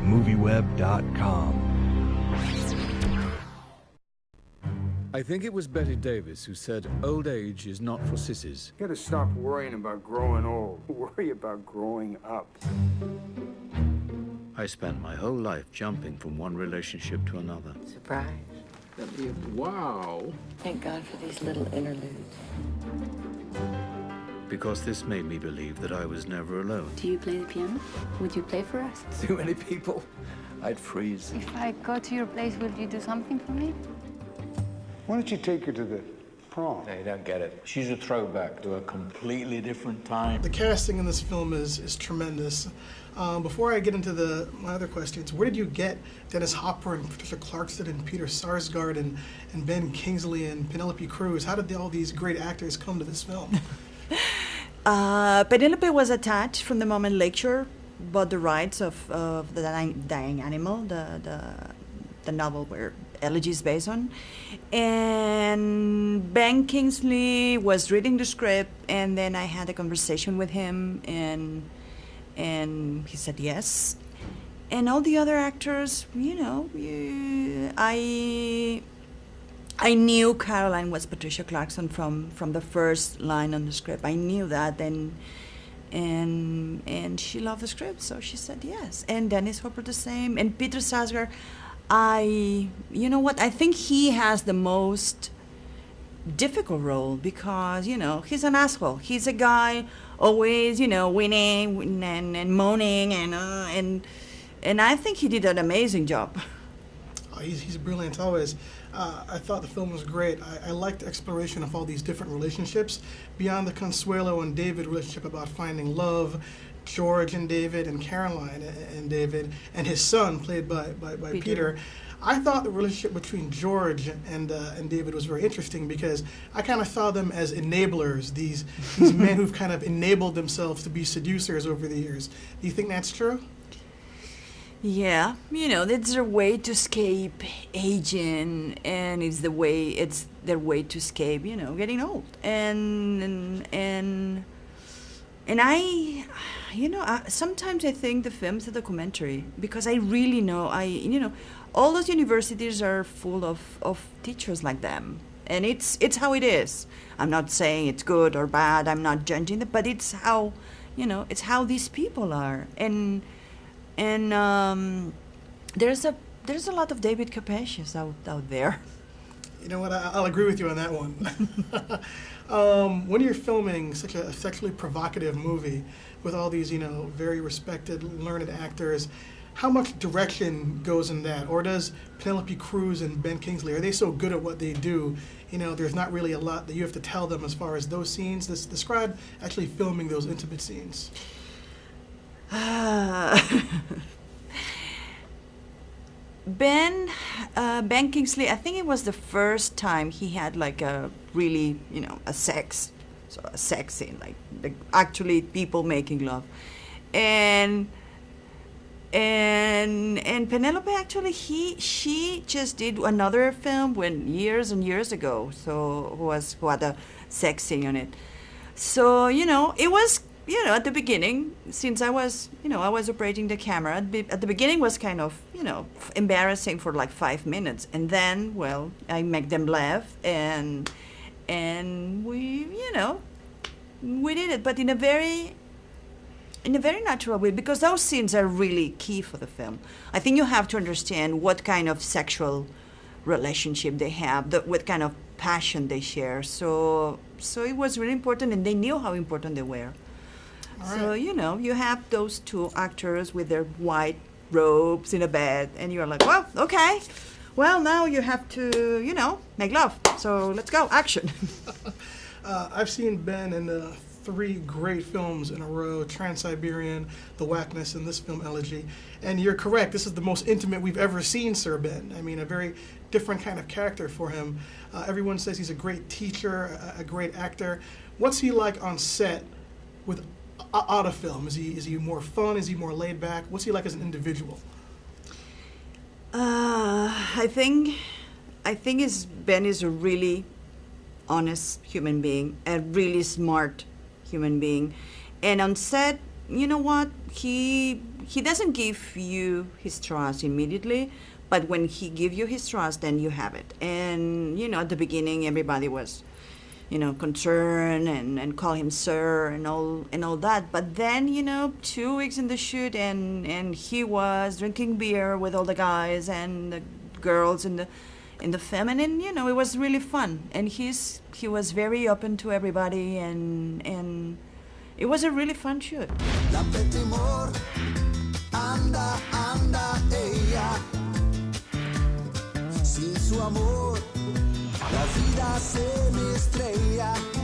movieweb.com. I think it was Betty Davis who said, "Old age is not for sissies." You gotta stop worrying about growing old. Worry about growing up. I spent my whole life jumping from one relationship to another. Surprise. Wow. Thank God for these little interludes. Because this made me believe that I was never alone. Do you play the piano? Would you play for us? Too many people, I'd freeze. If I go to your place, will you do something for me? Why don't you take her to the prom? They don't get it. She's a throwback to a completely different time. The casting in this film is tremendous. Before I get into my other questions, where did you get Dennis Hopper and Patricia Clarkson and Peter Sarsgaard and Ben Kingsley and Penelope Cruz? How did all these great actors come to this film? Penelope was attached from the moment Lakeshore bought the rights of the Dying Animal, the novel where Elegy is based on. And Ben Kingsley was reading the script, and then I had a conversation with him, and he said yes. And all the other actors, I knew Caroline was Patricia Clarkson from the first line on the script. I knew that, and she loved the script, so she said yes. And Dennis Hopper the same, and Peter Sarsgaard. I think he has the most difficult role because, he's an asshole. He's a guy always, winning and moaning, and I think he did an amazing job. Oh, he's brilliant always. I thought the film was great. I liked the exploration of all these different relationships beyond the Consuelo and David relationship about finding love, George and David, and Caroline and David, and his son, played by Peter. I thought the relationship between George and David was very interesting because I kind of saw them as enablers, these men who've kind of enabled themselves to be seducers over the years. Do you think that's true? Yeah, it's their way to escape aging, and it's their way to escape, getting old. And I sometimes I think the film's a documentary because I really know, all those universities are full of teachers like them. And it's how it is. I'm not saying it's good or bad, I'm not judging them, but it's how, it's how these people are. And there's a lot of David Capacious out there. You know what, I'll agree with you on that one. When you're filming such a sexually provocative movie with all these, very respected, learned actors, how much direction goes in that? Or does Penelope Cruz and Ben Kingsley, are they so good at what they do, there's not really a lot that you have to tell them as far as those scenes? Describe actually filming those intimate scenes. Ben Kingsley, I think it was the first time he had like a really, a sex scene, like actually people making love, and Penelope actually she just did another film years and years ago, so who had a sex scene on it. So it was. At the beginning, since I was operating the camera, at the beginning was kind of, embarrassing for like 5 minutes. And then, I make them laugh and we did it, but in a very natural way, because those scenes are really key for the film. I think you have to understand what kind of sexual relationship they have, what kind of passion they share. So it was really important, and they knew how important they were. Right. So, you have those two actors with their white robes in a bed, and you're like, well, okay. Well, now you have to, make love. So let's go, action. I've seen Ben in 3 great films in a row, Trans-Siberian, The Whackness, and this film, Elegy. And you're correct, this is the most intimate we've ever seen Sir Ben. I mean, a very different kind of character for him. Everyone says he's a great teacher, a great actor. What's he like on set with out of film? Is he more fun? Is he more laid back? What's he like as an individual? I think Ben is a really honest human being, a really smart human being, and on set, you know what? He he doesn't give you his trust immediately, but when he give you his trust, then you have it. And at the beginning, everybody was, concerned and call him sir and all that. But then 2 weeks in the shoot, and he was drinking beer with all the guys and the girls in the feminine. It was really fun, and he was very open to everybody, and it was a really fun shoot. La Petimor, anda, anda ella, sin su amor, la vida se me estrella.